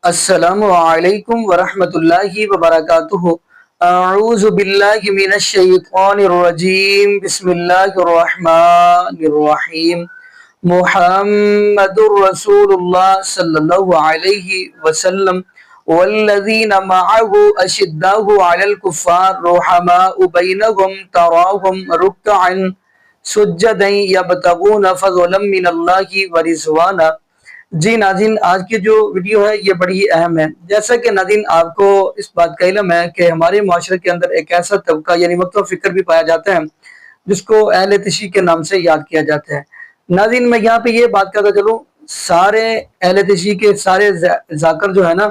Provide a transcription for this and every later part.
السلام علیکم ورحمۃ اللہ وبرکاتہ۔ اعوذ باللہ من الشیطان الرجیم، بسم اللہ الرحمن الرحیم۔ محمد رسول اللہ صلی اللہ علیہ وسلم والذین معه اشداء علی الکفار رحماء بینہم تراہم رکعا سجدا یبتغون فضلا من اللہ ورضوانا۔ جی ناظرین، آج کی جو ویڈیو ہے یہ بڑی ہی اہم ہے۔ جیسا کہ ناظرین آپ کو اس بات کا علم ہے کہ ہمارے معاشرے کے اندر ایک ایسا طبقہ یعنی وقت و فکر بھی پایا جاتا ہے جس کو اہل تشیع کے نام سے یاد کیا جاتا ہے۔ ناظرین میں یہاں پہ یہ بات کرتا چلوں، سارے اہل تشیع کے سارے ذاکر جو ہے نا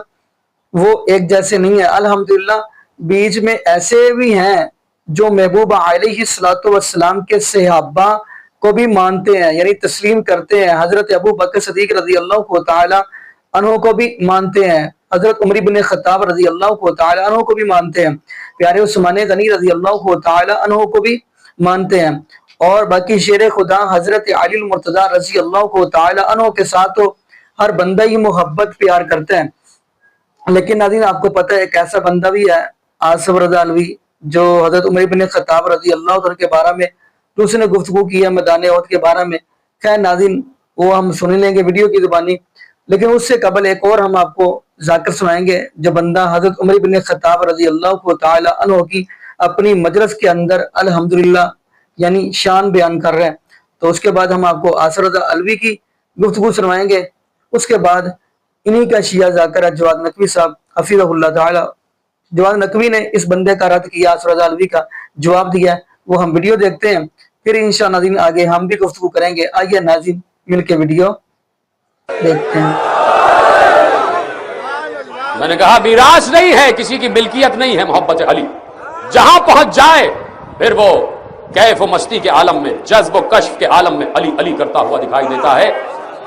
وہ ایک جیسے نہیں ہیں۔ الحمدللہ بیچ میں ایسے بھی ہیں جو محبوب علیہ الصلوۃ والسلام کے صحابہ کو بھی مانتے ہیں، یعنی تسلیم کرتے ہیں۔ حضرت ابو بکر صدیق رضی اللہ تعالی عنہ کو بھی مانتے ہیں، حضرت عمر بن خطاب رضی اللہ تعالی عنہ کو بھی مانتے ہیں، پیارے عثمان غنی رضی اللہ تعالی عنہ کو بھی مانتے ہیں، اور باقی شیر خدا حضرت علی المرتضی رضی اللہ تعالی عنہ کے ساتھ تو ہر بندہ ہی محبت پیار کرتا ہے۔ لیکن ناظرین آپ کو پتہ ہے ایک ایسا بندہ بھی ہے آصف رضا علوی، جو حضرت عمر بن خطاب رضی اللہ عنہ کے بارے میں دوسرے نے گفتگو کی ہے میدان احد کے بارے میں۔ خیر ناظرین وہ ہم سن لیں گے ویڈیو کی زبانی، لیکن اس سے قبل ایک اور ہم آپ کو ذاکر سنائیں گے جو بندہ حضرت عمر بن خطاب رضی اللہ تعالی عنہ کی اپنی مجلس کے اندر الحمدللہ یعنی شان بیان کر رہے ہیں۔ تو اس کے بعد ہم آپ کو آصف رضا علوی کی گفتگو سنوائیں گے، اس کے بعد انہی کا شیعہ ذاکر ہے جواد نقوی صاحب حفظہ اللہ تعالی۔ جواد نقوی نے اس بندے کا رد کیا، آصف رضا علوی کا جواب دیا، وہ ہم ویڈیو دیکھتے ہیں، پھر انشاءاللہ ناظرین آگے ہم بھی گفتگو کریں گے۔ آئیے ناظرین مل کے ویڈیو دیکھتے ہیں۔ میں نے کہا میراث نہیں ہے، کسی کی ملکیت نہیں ہے محبت علی، جہاں پہنچ جائے پھر وہ کیف و مستی کے عالم میں، جذب و کشف کے عالم میں علی علی کرتا ہوا دکھائی دیتا ہے۔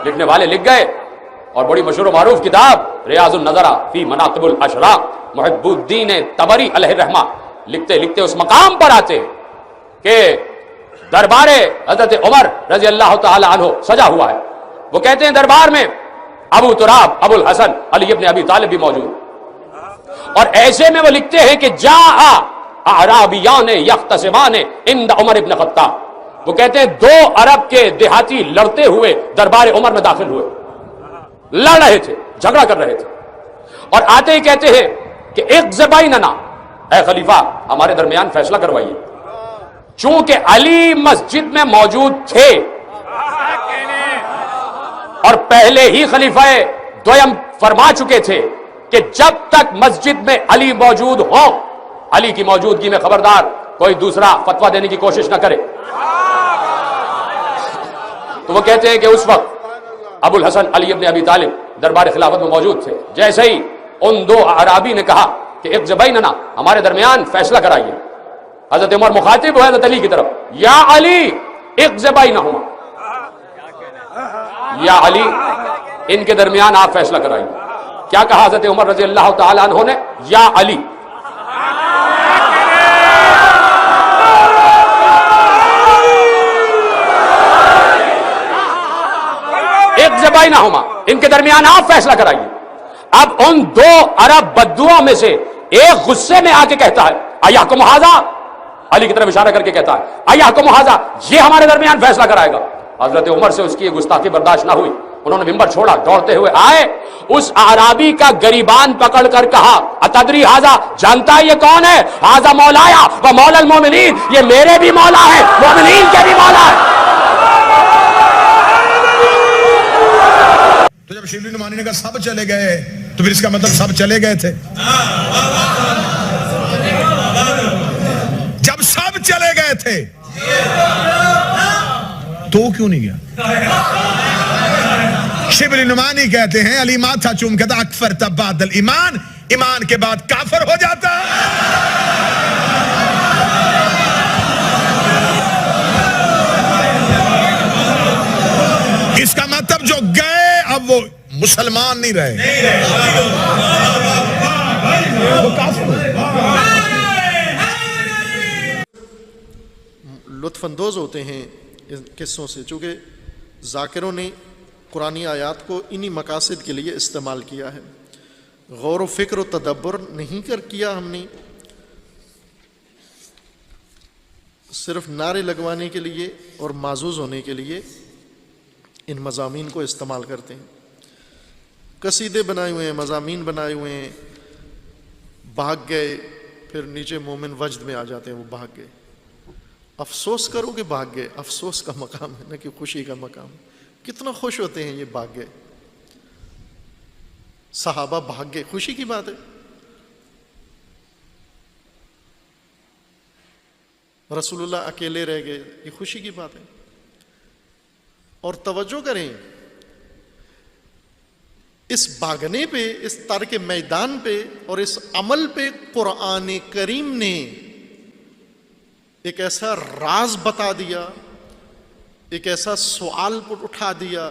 لکھنے والے لکھ گئے، اور بڑی مشہور و معروف کتاب ریاض النظرہ فی مناقب الاشراق، محب الدین طبری علیہ الرحمہ لکھتے لکھتے اس مقام پر آتے کہ دربار حضرت عمر رضی اللہ تعالی عنہ سجا ہوا ہے۔ وہ کہتے ہیں دربار میں ابو تراب ابو الحسن علی ابن ابی طالب بھی موجود، اور ایسے میں وہ لکھتے ہیں کہ جاء اعرابیان یختصمان عند عمر ابن خطاب۔ وہ کہتے ہیں دو عرب کے دیہاتی لڑتے ہوئے دربار عمر میں داخل ہوئے، لڑ رہے تھے، جھگڑا کر رہے تھے، اور آتے ہی کہتے ہیں کہ اقض بیننا، اے خلیفہ ہمارے درمیان فیصلہ کروائیے۔ چونکہ علی مسجد میں موجود تھے اور پہلے ہی خلیفہ دویم فرما چکے تھے کہ جب تک مسجد میں علی موجود ہو، علی کی موجودگی میں خبردار کوئی دوسرا فتویٰ دینے کی کوشش نہ کرے۔ تو وہ کہتے ہیں کہ اس وقت ابو الحسن علی ابن ابی طالب دربار خلافت میں موجود تھے۔ جیسے ہی ان دو اعرابی نے کہا کہ اقض بیننا، ہمارے درمیان فیصلہ کرائیے، حضرت عمر مخاطب ہوئے حضرت علی کی طرف، یا علی اقض بینہما، یا علی ان کے درمیان آپ فیصلہ کرائیے۔ کیا کہا حضرت عمر رضی اللہ تعالی عنہ نے؟ یا علی۔ اقض بینہما، ان کے درمیان آپ فیصلہ کرائیے۔ اب ان دو عرب بدوؤں میں سے ایک غصے میں آ کے کہتا ہے ایحکم ھذا، علی کی طرف اشارہ کر کے کہتا ہے ایحکم ھذا، یہ ہمارے درمیان فیصلہ کرائے گا۔ حضرت عمر سے اس کی گستاخی برداشت نہ ہوئی، انہوں نے منبر چھوڑا، دوڑتے ہوئے آئے، اس اعرابی کا گریبان پکڑ کر کہا اتدری ھذا، جانتا ہے یہ کون ہے؟ ھذا مولایا و مولا المومنین، یہ میرے بھی مولا ہے، مومنین کے بھی مولا ہے۔ تو جب شبلی نعمانی نے کہا سب چلے گئے تو پھر اس کا مطلب سب چلے گئے تھے۔ جب سب چلے گئے تھے تو کیوں نہیں گیا؟ شبلی نعمانی کہتے ہیں علی ماتھا چوم کہتا اکفر تب بعد الایمان، ایمان کے بعد کافر ہو جاتا۔ اس کا مطلب جو گئے اب وہ مسلمان نہیں رہے، وہ کافر ہو۔ لطف اندوز ہوتے ہیں ان قصوں سے، چونکہ ذاکروں نے قرآنی آیات کو انہی مقاصد کے لیے استعمال کیا ہے۔ غور و فکر و تدبر نہیں کیا ہم نے، صرف نعرے لگوانے کے لیے اور معزوز ہونے کے لیے ان مضامین کو استعمال کرتے ہیں. قصیدے بنائے ہوئے ہیں، مضامین بنائے ہوئے ہیں، بھاگ گئے، پھر نیچے مومن وجد میں آ جاتے ہیں وہ بھاگ گئے. افسوس کرو کہ بھاگ گئے، افسوس کا مقام ہے نہ کہ خوشی کا مقام. کتنا خوش ہوتے ہیں یہ بھاگ گئے. صحابہ بھاگ گئے، خوشی کی بات ہے. رسول اللہ اکیلے رہ گئے، یہ خوشی کی بات ہے. اور توجہ کریں، اس بھاگنے پہ، اس ترک میدان پہ اور اس عمل پہ قرآن کریم نے ایک ایسا راز بتا دیا، ایک ایسا سوال اٹھا دیا،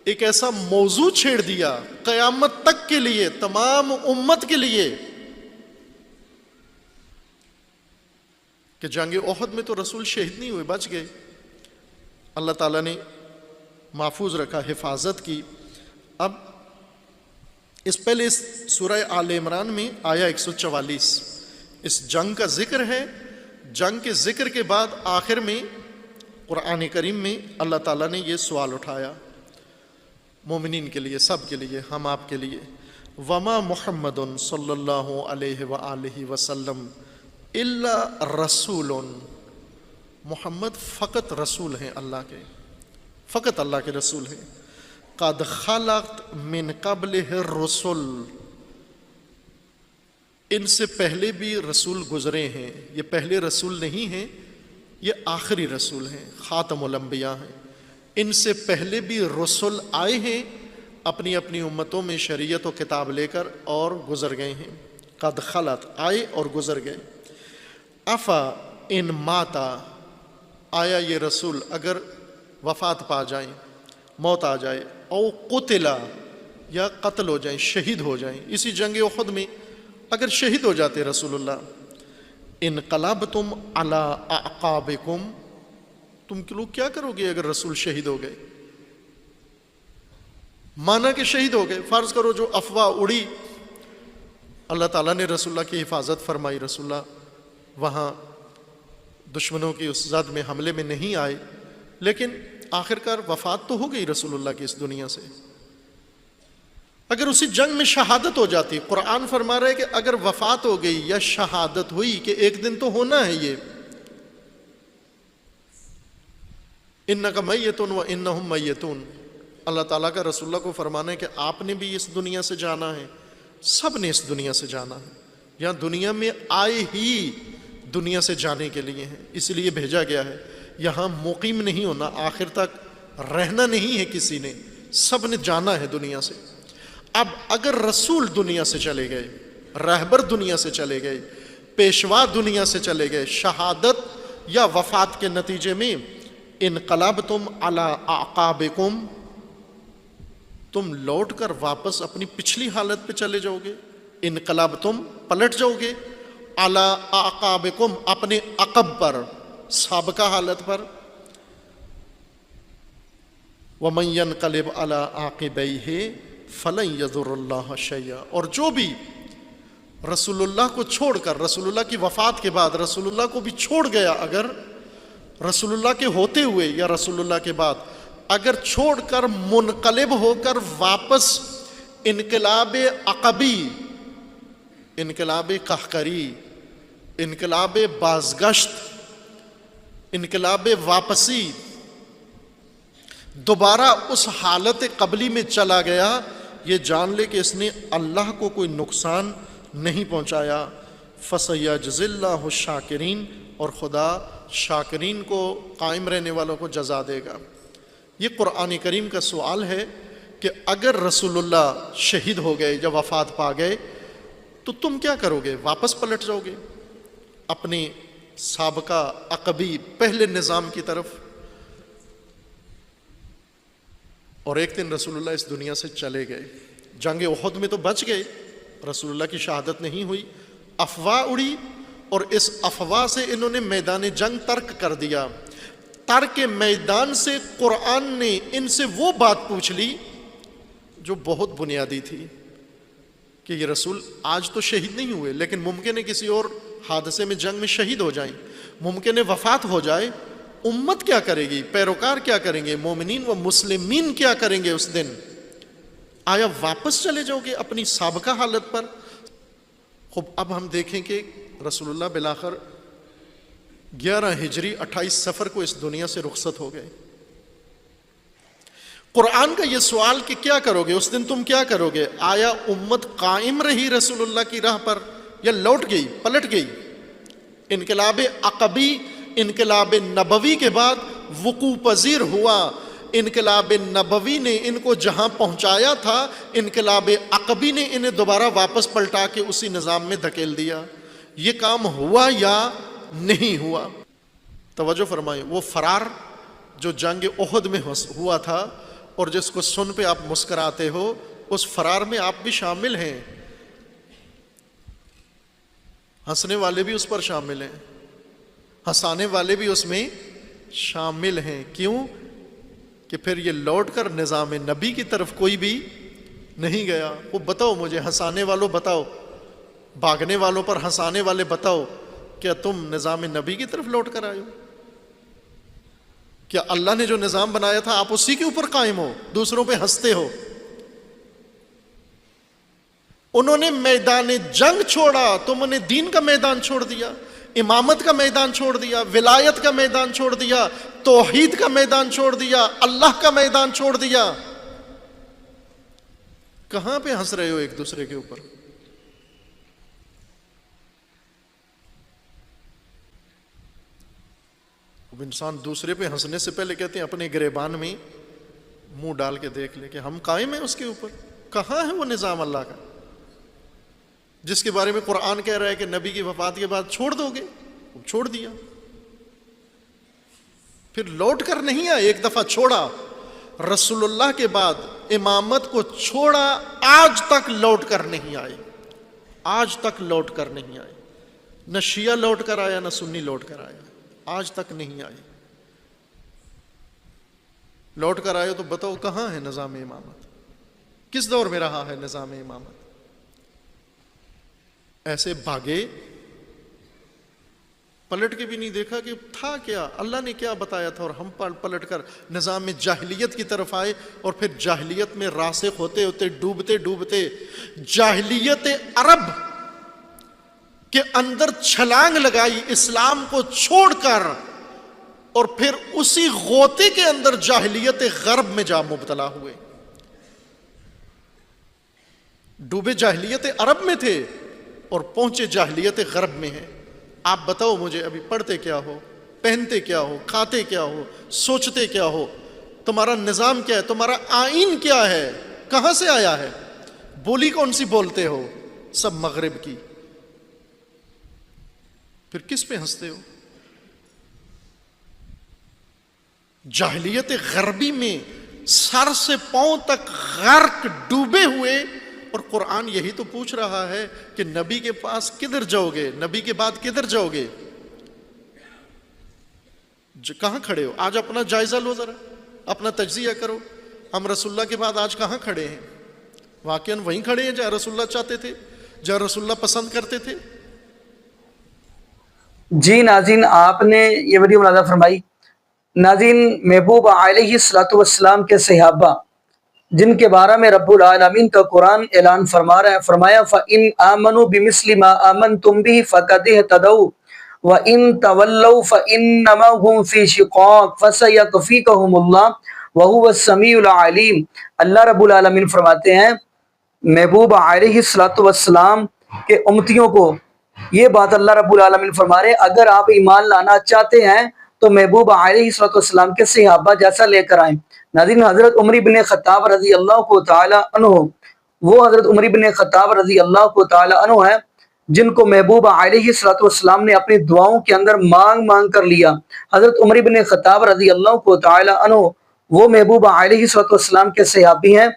ایک ایسا موضوع چھیڑ دیا قیامت تک کے لیے، تمام امت کے لیے، کہ جنگ احد میں تو رسول شہید نہیں ہوئے، بچ گئے. اللہ تعالیٰ نے محفوظ رکھا، حفاظت کی. اب اس پہلے اس سورہ آل عمران میں آیا 144 اس جنگ کا ذکر ہے. جنگ کے ذکر کے بعد آخر میں قرآن کریم میں اللہ تعالیٰ نے یہ سوال اٹھایا مومنین کے لیے، سب کے لیے، ہم آپ کے لیے. وما محمد صلی اللہ علیہ وآلہ وسلم الا رسول، محمد فقط رسول ہیں اللہ کے، فقط اللہ کے رسول ہیں. قد خلت من قبلہ الرسل، ان سے پہلے بھی رسول گزرے ہیں. یہ پہلے رسول نہیں ہیں، یہ آخری رسول ہیں، خاتم الانبیاء ہیں. ان سے پہلے بھی رسول آئے ہیں اپنی اپنی امتوں میں شریعت و کتاب لے کر، اور گزر گئے ہیں. قد خلت، آئے اور گزر گئے. افا ان ماتا، آیا یہ رسول اگر وفات پا جائیں، موت آ جائے، او قتلا، یا قتل ہو جائیں، شہید ہو جائیں. اسی جنگ احد میں اگر شہید ہو جاتے رسول اللہ، انقلبتم علی اعقابکم، تم لوگ کیا کرو گے اگر رسول شہید ہو گئے؟ مانا کہ شہید ہو گئے. فرض کرو جو افواہ اڑی، اللہ تعالیٰ نے رسول اللہ کی حفاظت فرمائی، رسول اللہ وہاں دشمنوں کی اس زد میں حملے میں نہیں آئے، لیکن آخرکار وفات تو ہو گئی رسول اللہ کی اس دنیا سے. اگر اسی جنگ میں شہادت ہو جاتی، قرآن فرما رہا ہے کہ اگر وفات ہو گئی یا شہادت ہوئی، کہ ایک دن تو ہونا ہے یہ، انک میت و انہم میتون. اللہ تعالیٰ کا رسول اللہ کو فرمانا ہے کہ آپ نے بھی اس دنیا سے جانا ہے، سب نے اس دنیا سے جانا ہے. یہاں دنیا میں آئے ہی دنیا سے جانے کے لیے ہیں، اس لیے بھیجا گیا ہے. یہاں مقیم نہیں ہونا، آخر تک رہنا نہیں ہے کسی نے، سب نے جانا ہے دنیا سے. اب اگر رسول دنیا سے چلے گئے، رہبر دنیا سے چلے گئے، پیشوا دنیا سے چلے گئے، شہادت یا وفات کے نتیجے میں انقلبتم علی اعقابکم، تم لوٹ کر واپس اپنی پچھلی حالت پہ چلے جاؤ گے. انقلبتم، پلٹ جاؤ گے، علی اعقابکم، اپنے عقب پر، سابقہ حالت پر. ومن ينقلب علی عاقبیہ فلن یضر اللہ شیئا، اور جو بھی رسول اللہ کو چھوڑ کر، رسول اللہ کی وفات کے بعد رسول اللہ کو بھی چھوڑ گیا، اگر رسول اللہ کے ہوتے ہوئے یا رسول اللہ کے بعد اگر چھوڑ کر منقلب ہو کر واپس انقلاب عقبی، انقلاب قہقری، انقلاب بازگشت، انقلاب واپسی، دوبارہ اس حالت قبلی میں چلا گیا، یہ جان لے کہ اس نے اللہ کو کوئی نقصان نہیں پہنچایا. فَسَيَجْزِي اللَّهُ الشَّاكِرِينَ، اور خدا شاکرین کو، قائم رہنے والوں کو جزا دے گا. یہ قرآن کریم کا سوال ہے کہ اگر رسول اللہ شہید ہو گئے یا وفات پا گئے تو تم کیا کرو گے؟ واپس پلٹ جاؤ گے اپنے سابقہ عقبی پہلے نظام کی طرف؟ اور ایک دن رسول اللہ اس دنیا سے چلے گئے. جنگ احد میں تو بچ گئے، رسول اللہ کی شہادت نہیں ہوئی، افواہ اڑی، اور اس افواہ سے انہوں نے میدان جنگ ترک کر دیا. ترک میدان سے قرآن نے ان سے وہ بات پوچھ لی جو بہت بنیادی تھی. کہ یہ رسول آج تو شہید نہیں ہوئے، لیکن ممکن ہے کسی اور حادثے میں جنگ میں شہید ہو جائیں، ممکن ہے وفات ہو جائے، امت کیا کرے گی، پیروکار کیا کریں گے، مومنین و مسلمین کیا کریں گے اس دن؟ آیا واپس چلے جاؤ گے اپنی سابقہ حالت پر؟ خوب اب ہم دیکھیں کہ رسول اللہ بالآخر 11 ہجری 28 صفر کو اس دنیا سے رخصت ہو گئے۔ قرآن کا یہ سوال کہ کیا کرو گے اس دن، تم کیا کرو گے؟ آیا امت قائم رہی رسول اللہ کی راہ پر یا لوٹ گئی، پلٹ گئی؟ انقلاب عقبی انقلاب نبوی کے بعد وقوع پذیر ہوا۔ انقلاب نبوی نے ان کو جہاں پہنچایا تھا، انقلاب عقبی نے انہیں دوبارہ واپس پلٹا کے اسی نظام میں دھکیل دیا۔ یہ کام ہوا یا نہیں ہوا؟ توجہ فرمائیں، وہ فرار جو جنگ احد میں ہوا تھا اور جس کو سن پہ آپ مسکراتے ہو، اس فرار میں آپ بھی شامل ہیں، ہنسنے والے بھی اس پر شامل ہیں، ہنسانے والے بھی اس میں شامل ہیں۔ کیوں؟ کہ پھر یہ لوٹ کر نظام نبی کی طرف کوئی بھی نہیں گیا۔ وہ بتاؤ مجھے، ہنسانے والوں بتاؤ، بھاگنے والوں پر ہنسانے والے بتاؤ، کیا تم نظام نبی کی طرف لوٹ کر آئے ہو؟ کیا اللہ نے جو نظام بنایا تھا آپ اسی کے اوپر قائم ہو، دوسروں پہ ہنستے ہو؟ انہوں نے میدان جنگ چھوڑا، تم نے دین کا میدان چھوڑ دیا، امامت کا میدان چھوڑ دیا، ولایت کا میدان چھوڑ دیا، توحید کا میدان چھوڑ دیا، اللہ کا میدان چھوڑ دیا۔ کہاں پہ ہنس رہے ہو ایک دوسرے کے اوپر؟ اب انسان دوسرے پہ ہنسنے سے پہلے کہتے ہیں اپنے گریبان میں منہ ڈال کے دیکھ لے کہ ہم قائم ہیں اس کے اوپر۔ کہاں ہے وہ نظام اللہ کا جس کے بارے میں قرآن کہہ رہا ہے کہ نبی کی وفات کے بعد چھوڑ دو گے؟ چھوڑ دیا، پھر لوٹ کر نہیں آئے، ایک دفعہ چھوڑا، رسول اللہ کے بعد امامت کو چھوڑا، آج تک لوٹ کر نہیں آئے، آج تک لوٹ کر نہیں آئے، نہ شیعہ لوٹ کر آیا نہ سنی لوٹ کر آیا، آج تک نہیں آئے۔ لوٹ کر آئے تو بتاؤ کہاں ہے نظام امامت؟ کس دور میں رہا ہے نظام امامت؟ ایسے بھاگے، پلٹ کے بھی نہیں دیکھا کہ تھا کیا، اللہ نے کیا بتایا تھا، اور ہم پلٹ کر نظام جاہلیت کی طرف آئے، اور پھر جاہلیت میں راسخ ہوتے ہوتے ڈوبتے ڈوبتے جاہلیت عرب کے اندر چھلانگ لگائی اسلام کو چھوڑ کر، اور پھر اسی غوطے کے اندر جاہلیت غرب میں جا مبتلا ہوئے۔ ڈوبے جاہلیت عرب میں تھے اور پہنچے جاہلیت غرب میں ہیں۔ آپ بتاؤ مجھے، ابھی پڑھتے کیا ہو، پہنتے کیا ہو، کھاتے کیا ہو، سوچتے کیا ہو، تمہارا نظام کیا ہے، تمہارا آئین کیا ہے، کہاں سے آیا ہے، بولی کون سی بولتے ہو، سب مغرب کی، پھر کس پہ ہنستے ہو؟ جاہلیت غربی میں سر سے پاؤں تک غرق ڈوبے ہوئے، اور قرآن یہی تو پوچھ رہا ہے کہ نبی کے پاس کدھر جاؤ گے، نبی کے بعد کدھر جاؤ گے، کہاں کھڑے ہو؟ آج اپنا جائزہ لو، ذرا اپنا تجزیہ کرو، ہم رسول اللہ کے بعد آج کہاں کھڑے ہیں؟ واقعاً وہیں کھڑے ہیں جہاں رسول اللہ چاہتے تھے، جہاں رسول اللہ پسند کرتے تھے؟ جی ناظرین، آپ نے یہ ویڈیو ملاحظہ فرمائی۔ ناظرین، محبوب علیہ الصلوۃ والسلام کے صحابہ جن کے بارے میں رب العالمین کا قرآن اعلان فرما رہا ہے، فرمایا فَإِنْ آمَنُوا بِمِثْلِ مَا آمَنْتُمْ بِهِ فَقَدِ اهْتَدَوْا وَإِنْ تَوَلَّوْا فَإِنَّمَا هُمْ فِي شِقَاقٍ فَسَيَكْفِيكَهُمُ اللَّهُ وَهُوَ السَّمِيعُ الْعَلِيمُ۔ اللہ رب العالمین فرماتے ہیں محبوب علیہ الصلوۃ والسلام کے امتیوں کو یہ بات اللہ رب العالمین فرما رہے ہیں، اگر آپ ایمان لانا چاہتے ہیں تو محبوب علیہ الصلوۃ والسلام کے صحابہ جیسا لے کر آئیں۔ ناظرین، حضرت عمر بن خطاب رضی اللہ کو تعالی عنہ، وہ حضرت عمر بن خطاب رضی اللہ کو تعالی عنہ ہیں جن کو محبوب علیہ الصلوۃ والسلام نے اپنی دعاؤں کے اندر مانگ مانگ کر لیا۔ حضرت عمر بن خطاب رضی اللہ کو تعالی عنہ وہ محبوب علیہ الصلوۃ والسلام کے صحابی ہیں۔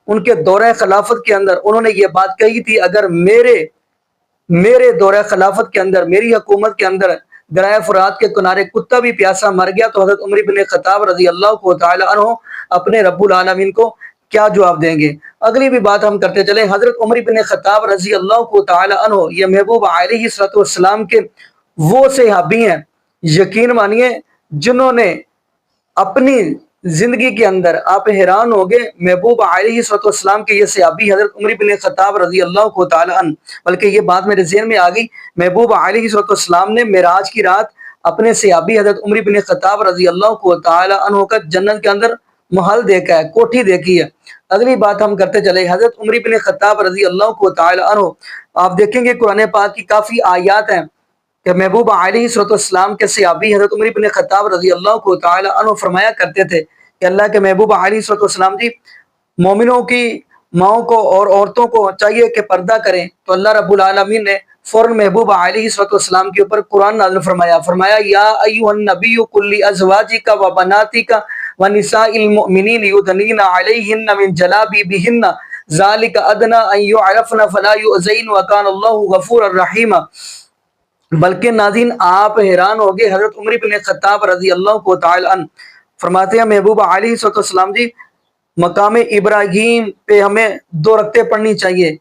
ان کے دورہ خلافت کے اندر انہوں نے یہ بات کہی تھی، اگر میرے دورہ خلافت کے اندر، میری حکومت کے اندر دریا فرات کے کنارے کتا بھی پیاسا مر گیا تو حضرت عمر بن خطاب رضی اللہ کو تعالی عنہ اپنے رب العالمین کو کیا جواب دیں گے؟ اگلی بھی بات ہم کرتے چلیں، حضرت عمر بن خطاب رضی اللہ کو تعالی عنہ یہ محبوب علیہ السلام کے وہ صحابی ہیں، یقین مانیے جنہوں نے اپنی زندگی کے اندر، آپ حیران ہو گئے، محبوب علیہ السلام کے یہ صحابی حضرت عمر بن خطاب رضی اللہ کو تعالی عنہ، بلکہ یہ بات میرے ذہن میں آ گئی، محبوب علیہ السلام نے معراج کی رات اپنے صحابی حضرت عمر بن خطاب رضی اللہ کو تعالی عنہ کا جنت کے اندر محل دیکھا ہے، کوٹھی دیکھی ہے۔ اگلی بات ہم کرتے چلے، حضرت عمر بن خطاب رضی اللہ کو تعالی عنہ، آپ دیکھیں گے قرآن پاک کی کافی آیات ہیں کہ محبوب علیہ السلام کے صحابی حضرت عمر بن خطاب رضی اللہ کو تعالی عنہ فرمایا کرتے تھے کہ اللہ کے محبوب علیہ السلام جی، مومنوں کی ماؤں کو اور عورتوں کو چاہیے کہ پردہ کریں، تو اللہ رب العالمین نے فوراً محبوب علیہ السلام کے اوپر قرآن نازل فرمایا یا ایھا النبی قل لازواجک و بناتک ونساء المؤمنین یدنین علیہن من جلابیبہن ذالک ادنی ان یعرفن فلا یؤذین وکان اللہ غفورا رحیما۔ بلکہ ناظرین آپ حیران ہو گئے، حضرت عمر بن خطاب رضی اللہ کو تعالی عنہ فرماتے ہیں محبوب علیہ السلام جی، مقام ابراہیم پہ ہمیں 2 رکعتیں پڑھنی چاہیے،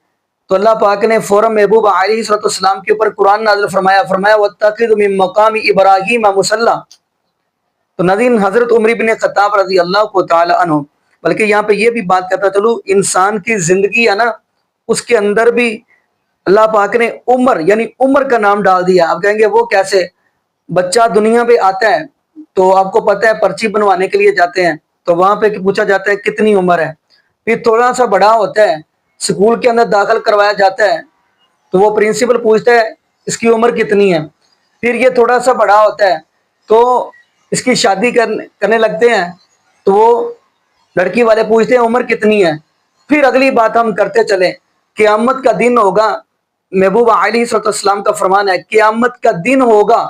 تو اللہ پاک نے فوراً محبوب علیہ السلام کے اوپر قرآن نازل فرمایا وَاتَّخِذْ مِن مَّقَامِ إِبْرَاهِيمَ مُصَلًّى۔ تو ناظرین حضرت عمر بن خطاب رضی اللہ کو تعالی عنہ، بلکہ یہاں پہ یہ بھی بات کرتا چلو، انسان کی زندگی ہے نا، اس کے اندر بھی اللہ پاک نے عمر یعنی عمر کا نام ڈال دیا۔ آپ کہیں گے وہ کیسے؟ بچہ دنیا پہ آتا ہے تو آپ کو پتہ ہے پرچی بنوانے کے لیے جاتے ہیں تو وہاں پہ پوچھا جاتا ہے کتنی عمر ہے، پھر تھوڑا سا بڑا ہوتا ہے، اسکول کے اندر داخل کروایا جاتا ہے تو وہ پرنسپل پوچھتا ہے اس کی عمر کتنی ہے، پھر یہ تھوڑا سا بڑا ہوتا ہے تو اس کی شادی کرنے لگتے ہیں تو وہ لڑکی والے پوچھتے ہیں عمر کتنی ہے۔ پھر اگلی بات ہم کرتے چلیں، قیامت کا دن ہوگا، محبوب علیہ السلام کا فرمان ہے قیامت کا دن ہوگا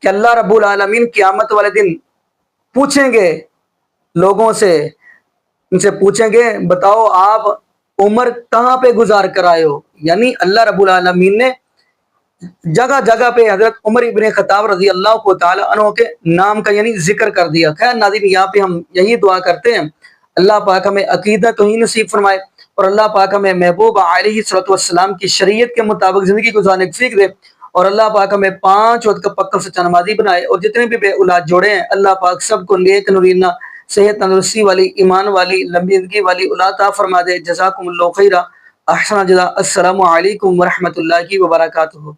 کہ اللہ رب العالمین قیامت والے دن پوچھیں گے لوگوں سے، ان سے پوچھیں گے بتاؤ آپ عمر کہاں پہ گزار کر آئے ہو، یعنی اللہ رب العالمین نے جگہ جگہ پہ حضرت عمر ابن خطاب رضی اللہ کو تعالی عنہ کے نام کا یعنی ذکر کر دیا۔ خیر ناظرین یہاں پہ ہم یہی دعا کرتے ہیں اللہ پاک ہمیں عقیدہ توحید نصیب فرمائے اور اللہ پاک ہمیں محبوب علیہ السلام کی شریعت کے مطابق زندگی گزارنے کی سیکھ دے، اور اللہ پاک ہمیں 5 وقت کا پکا سچا نمازی بنائے، اور جتنے بھی بے اولاد جوڑے ہیں اللہ پاک سب کو نیک نورینہ صحت تندرستی والی، ایمان والی، لمبی زندگی والی اولاد عطا فرما دے۔ جزاکم اللہ خیرہ، احسن جزا۔ السلام علیکم ورحمۃ اللہ وبرکاتہ۔